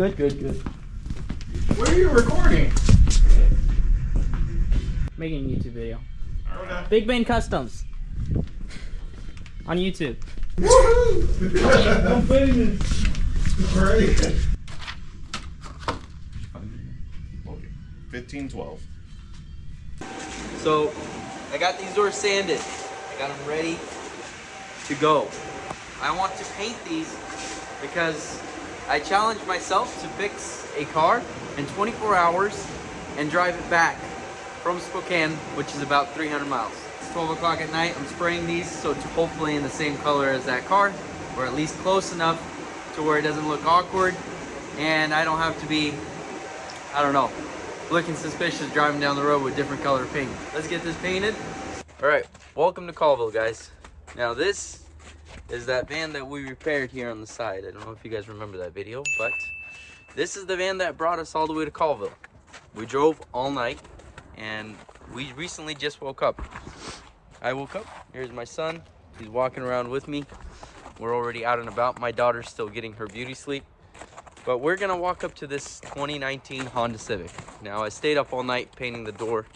Good, good, good. Where are you recording? Making a YouTube video. Okay. Big Bane Customs. On YouTube. Woohoo! I'm famous. Great. 1512. So I got these doors sanded. I got them ready to go. I want to paint these because I challenged myself to fix a car in 24 hours and drive it back from Spokane, which is about 300 miles. It's 12 o'clock at night. I'm spraying these so it's hopefully in the same color as that car, or at least close enough to where it doesn't look awkward and I don't have to be, I don't know, looking suspicious driving down the road with different color paint. Let's get this painted. All right, welcome to Colville, guys. Now this is that van that we repaired here on the side. I don't know if you guys remember that video, but this is the van that brought us all the way to Colville. We drove all night and we recently just woke up. I woke up, here's my son. He's walking around with me. We're already out and about. My daughter's still getting her beauty sleep. But we're gonna walk up to this 2019 Honda Civic. Now I stayed up all night painting the door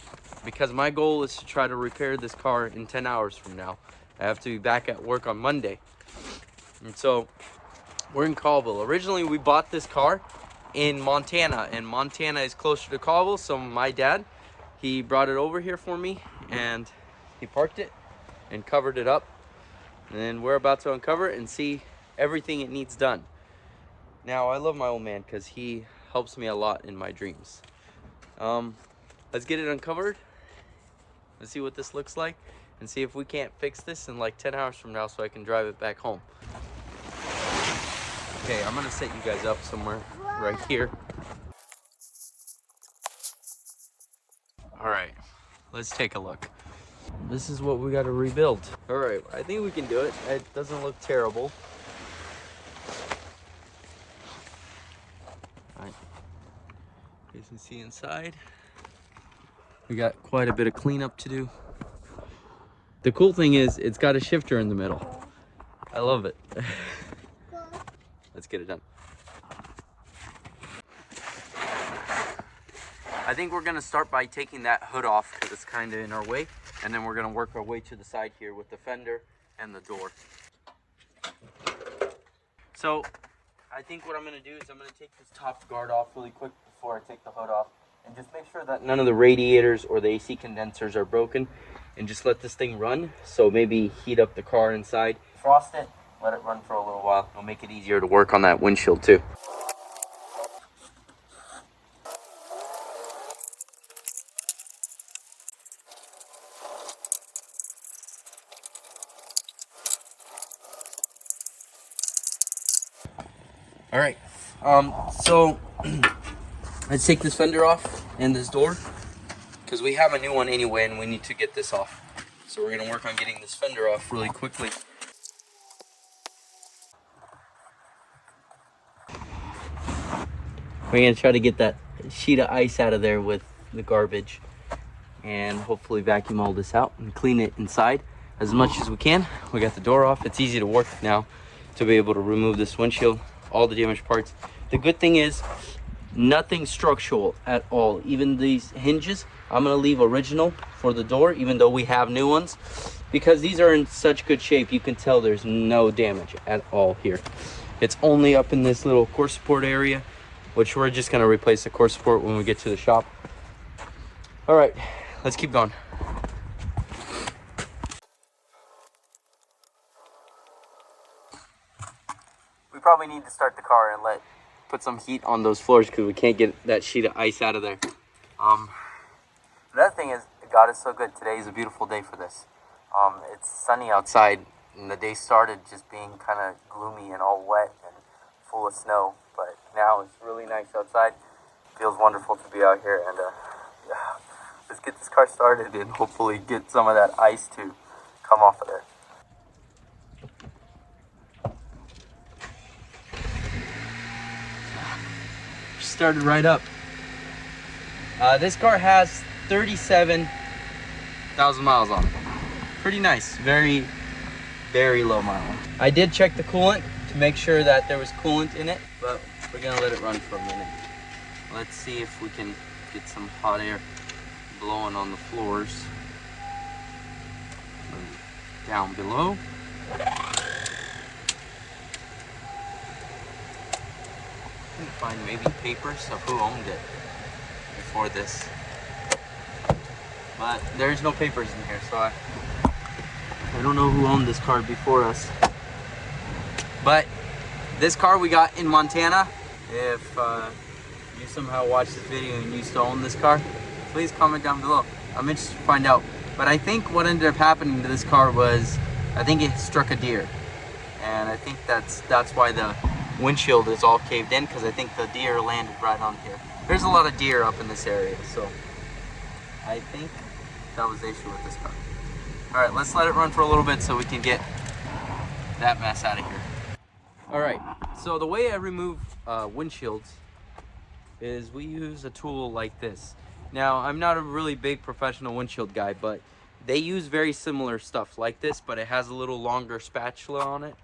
because my goal is to try to repair this car in 10 hours from now. I have to be back at work on Monday. And so we're in Colville. Originally we bought this car in Montana, and Montana is closer to Colville, so my dad, he brought it over here for me and he parked it and covered it up. And then we're about to uncover it and see everything it needs done. Now, I love my old man because he helps me a lot in my dreams. Let's get it uncovered. Let's see what this looks like and see if we can't fix this in like 10 hours from now so I can drive it back home. Okay, I'm gonna set you guys up somewhere right here. All right, let's take a look. This is what we gotta rebuild. All right, I think we can do it. It doesn't look terrible. You can see inside. We got quite a bit of cleanup to do. The cool thing is it's got a shifter in the middle. I love it. Let's get it done. I think we're gonna start by taking that hood off because it's kind of in our way, and then we're gonna work our way to the side here with the fender and the door. So I think what I'm gonna do is I'm gonna take this top guard off really quick before I take the hood off, and just make sure that none of the radiators or the AC condensers are broken, and just let this thing run. So maybe heat up the car inside, frost it, let it run for a little while. It'll make it easier to work on that windshield too. All right, so let's take this fender off and this door because we have a new one anyway and we need to get this off. So we're gonna work on getting this fender off really quickly. We're gonna try to get that sheet of ice out of there with the garbage and hopefully vacuum all this out and clean it inside as much as we can. We got the door off. It's easy to work now to be able to remove this windshield, all the damaged parts. The good thing is nothing structural at all. Even these hinges, I'm gonna leave original for the door, even though we have new ones, because these are in such good shape. You can tell there's no damage at all here. It's only up in this little core support area, which we're just gonna replace the core support when we get to the shop. All right, let's keep going. We probably need to start the car and put some heat on those floors because we can't get that sheet of ice out of there. The other thing is, God is so good. Today is a beautiful day for this. It's sunny outside and the day started just being kind of gloomy and all wet and full of snow, but now it's really nice outside. Feels wonderful to be out here, and yeah, let's get this car started and hopefully get some of that ice to come off of there. Started right up. This car has 37,000 miles on it. Pretty nice. Very, very low mile. I did check the coolant to make sure that there was coolant in it, but We're gonna let it run for a minute. Let's see if we can get some hot air blowing on the floors down below. Find maybe papers of who owned it before this, but there's no papers in here, so I don't know who owned this car before us. But this car we got in Montana. If you somehow watch this video and you used to own this car, please comment down below. I'm interested to find out. But I think what ended up happening to this car was, I think it struck a deer, and I think that's why the windshield is all caved in, because I think the deer landed right on here. There's a lot of deer up in this area, so I think that was the issue with this car. All right, let's let it run for a little bit so we can get that mess out of here. All right, so the way I remove windshields is we use a tool like this. Now, I'm not a really big professional windshield guy, but they use very similar stuff like this, but it has a little longer spatula on it.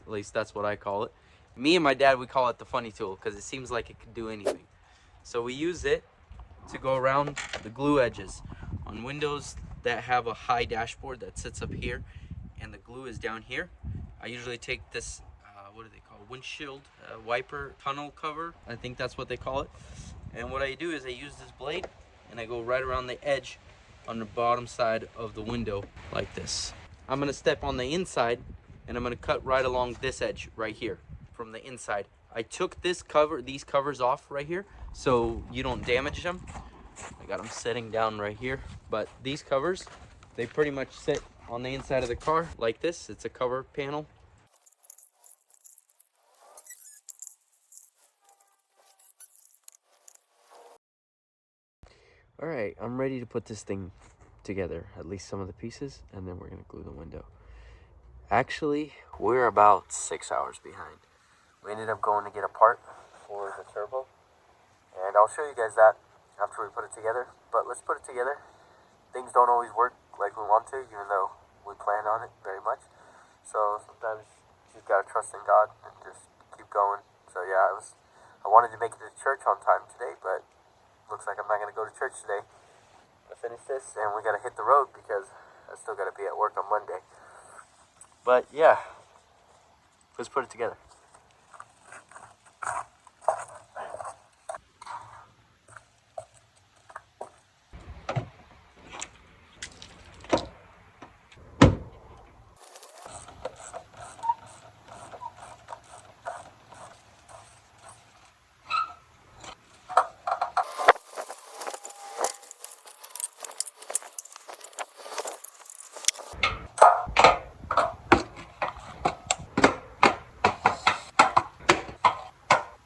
At least that's what I call it. Me and my dad, we call it the funny tool because it seems like it can do anything. So we use it to go around the glue edges on windows that have a high dashboard that sits up here and the glue is down here. I usually take this, what do they call it? Windshield wiper tunnel cover. I think that's what they call it. And what I do is I use this blade and I go right around the edge on the bottom side of the window like this. I'm gonna step on the inside and I'm gonna cut right along this edge right here from the inside. I took these covers off right here so you don't damage them. I got them sitting down right here, but these covers, they pretty much sit on the inside of the car like this. It's a cover panel. All right, I'm ready to put this thing together, at least some of the pieces, and then we're gonna glue the window. Actually, we're about 6 hours behind. We ended up going to get a part for the turbo, and I'll show you guys that after we put it together. But let's put it together. Things don't always work like we want to, even though we plan on it very much. So sometimes you just gotta trust in God and just keep going. So yeah, I wanted to make it to church on time today, but looks like I'm not gonna go to church today. I finish this and we gotta hit the road because I still gotta be at work on Monday. But yeah, let's put it together.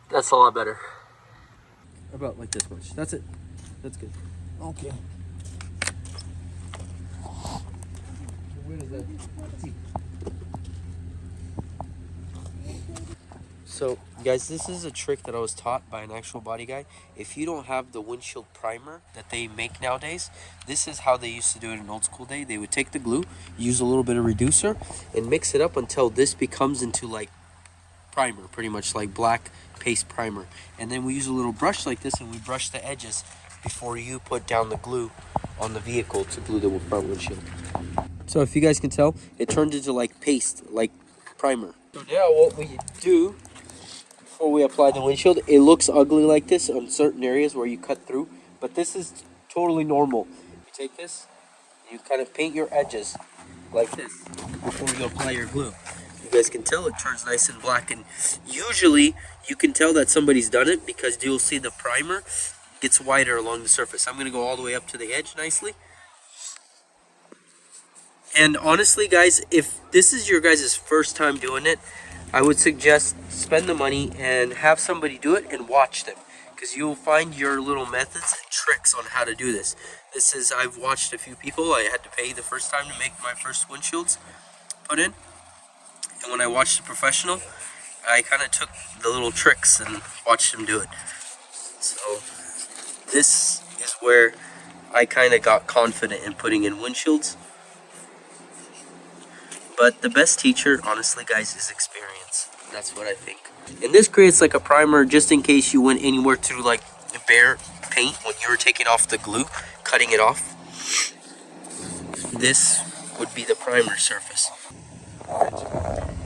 That's a lot better. About like this much. That's it. That's good. Okay. Where is that? So, guys, this is a trick that I was taught by an actual body guy. If you don't have the windshield primer that they make nowadays, this is how they used to do it in old school day. They would take the glue, use a little bit of reducer, and mix it up until this becomes into like primer, pretty much like black paste primer. And then we use a little brush like this and we brush the edges before you put down the glue on the vehicle to glue the front windshield. So if you guys can tell, it turned into like paste, like primer. So now what we do before we apply the windshield, it looks ugly like this on certain areas where you cut through, but this is totally normal. You take this, you kind of paint your edges like this before you apply your glue. You guys can tell it turns nice and black, and usually you can tell that somebody's done it because you'll see the primer gets whiter along the surface. I'm going to go all the way up to the edge nicely. And honestly, guys, if this is your guys' first time doing it, I would suggest spend the money and have somebody do it and watch them, because you'll find your little methods and tricks on how to do this. I've watched a few people. I had to pay the first time to make my first windshields put in. And when I watched a professional, I kind of took the little tricks and watched them do it. So this is where I kind of got confident in putting in windshields. But the best teacher, honestly, guys, is experience. That's what I think. And this creates like a primer just in case you went anywhere to like bare paint when you were taking off the glue, cutting it off. This would be the primer surface.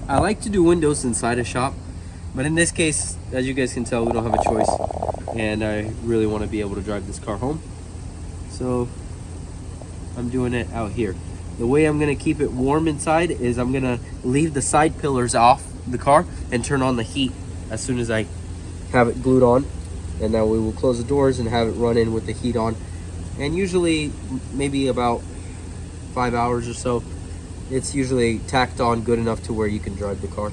I like to do windows inside a shop, but in this case, as you guys can tell, we don't have a choice. And I really want to be able to drive this car home. So I'm doing it out here. The way I'm going to keep it warm inside is I'm going to leave the side pillars off the car and turn on the heat as soon as I have it glued on. And now we will close the doors and have it run in with the heat on. And usually maybe about 5 hours or so, it's usually tacked on good enough to where you can drive the car.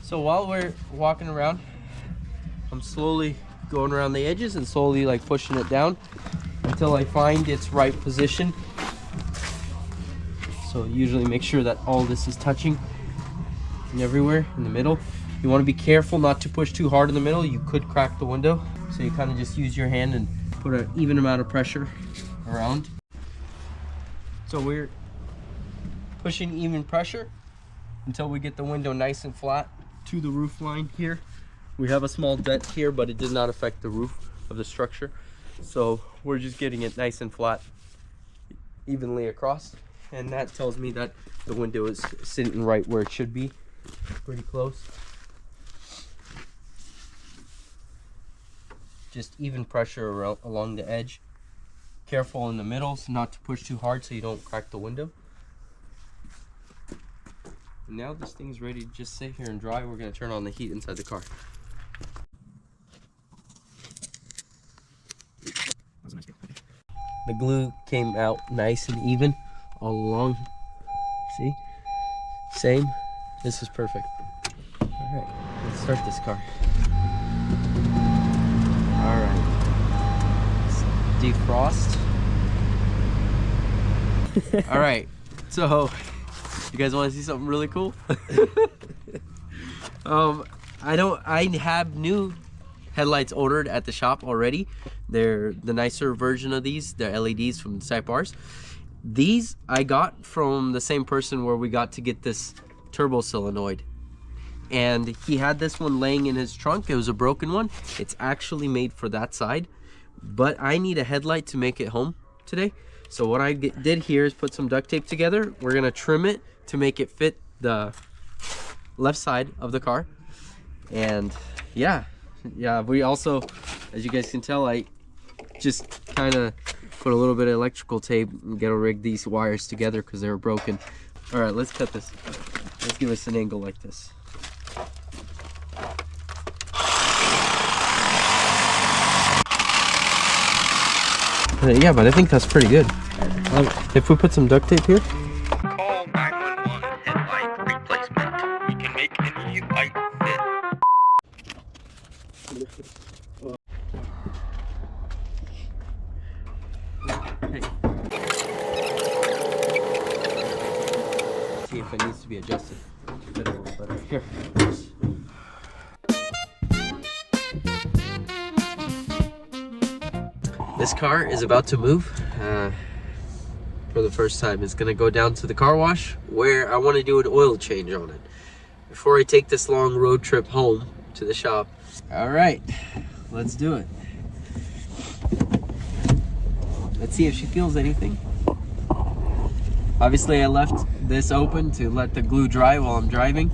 So while we're walking around, I'm slowly going around the edges and slowly like pushing it down until I find its right position. So usually make sure that all this is touching and everywhere in the middle. You want to be careful not to push too hard in the middle. You could crack the window. So you kind of just use your hand and put an even amount of pressure around. So we're pushing even pressure until we get the window nice and flat to the roof line here. We have a small dent here, but it does not affect the roof of the structure. So we're just getting it nice and flat evenly across. And that tells me that the window is sitting right where it should be, pretty close. Just even pressure around, along the edge. Careful in the middle, so not to push too hard so you don't crack the window. And now this thing's ready to just sit here and dry. We're gonna turn on the heat inside the car. The glue came out nice and even all along. See? Same. This is perfect. All right, let's start this car. All right. Let's defrost. All right. So, you guys want to see something really cool? I have new headlights ordered at the shop already. They're the nicer version of these. They're LEDs from Sight Bars. These I got from the same person where we got to get this turbo solenoid. And he had this one laying in his trunk. It was a broken one. It's actually made for that side. But I need a headlight to make it home today. So what I did here is put some duct tape together. We're going to trim it to make it fit the left side of the car. And yeah, we also, as you guys can tell, I just kind of put a little bit of electrical tape and gotta rig these wires together because they were broken. All right, let's cut this. Let's give us an angle like this. Yeah, but I think that's pretty good. If we put some duct tape here. Call 911 headlight replacement. We can make any light fit. Hey. See if it needs to be adjusted. Fit a little better. Here. This car is about to move for the first time. It's gonna go down to the car wash where I want to do an oil change on it before I take this long road trip home to the shop. All right, let's do it. Let's see if she feels anything. Obviously I left this open to let the glue dry while I'm driving.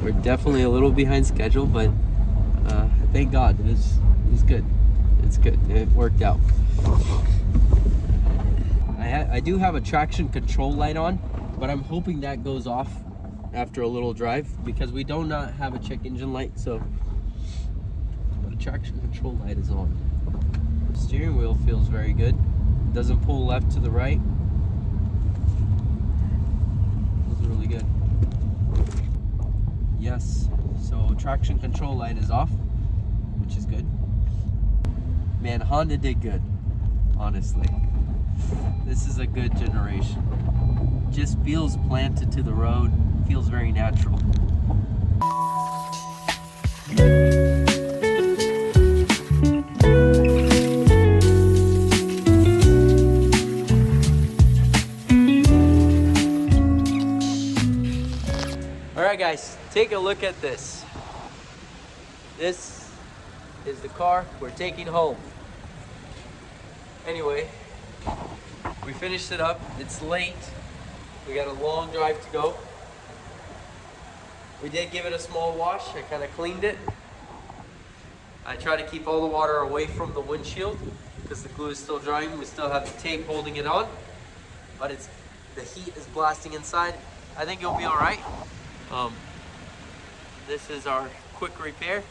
We're definitely a little behind schedule, but thank God it's good. It's good. It worked out. I do have a traction control light on, but I'm hoping that goes off after a little drive because we do not have a check engine light, so the traction control light is on. The steering wheel feels very good. It doesn't pull left to the right. Feels really good. Yes. So traction control light is off, which is good. man, Honda did good, honestly. This is a good generation. Just feels planted to the road, feels very natural. Alright guys, take a look at this. This is the car we're taking home. Anyway, we finished it up. It's late. We got a long drive to go. We did give it a small wash. I kind of cleaned it. I try to keep all the water away from the windshield because the glue is still drying. We still have the tape holding it on, but the heat is blasting inside. I think it'll be all right. This is our quick repair.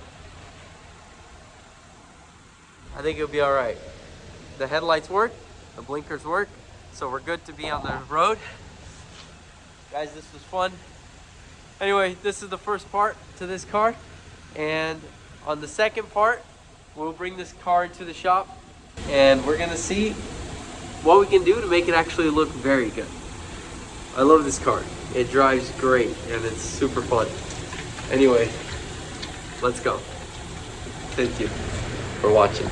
I think it'll be all right. The headlights work, the blinkers work, so we're good to be on the road. Guys, this was fun. Anyway, this is the first part to this car, and on the second part, we'll bring this car into the shop, and we're gonna see what we can do to make it actually look very good. I love this car. It drives great, and it's super fun. Anyway, let's go. Thank you for watching.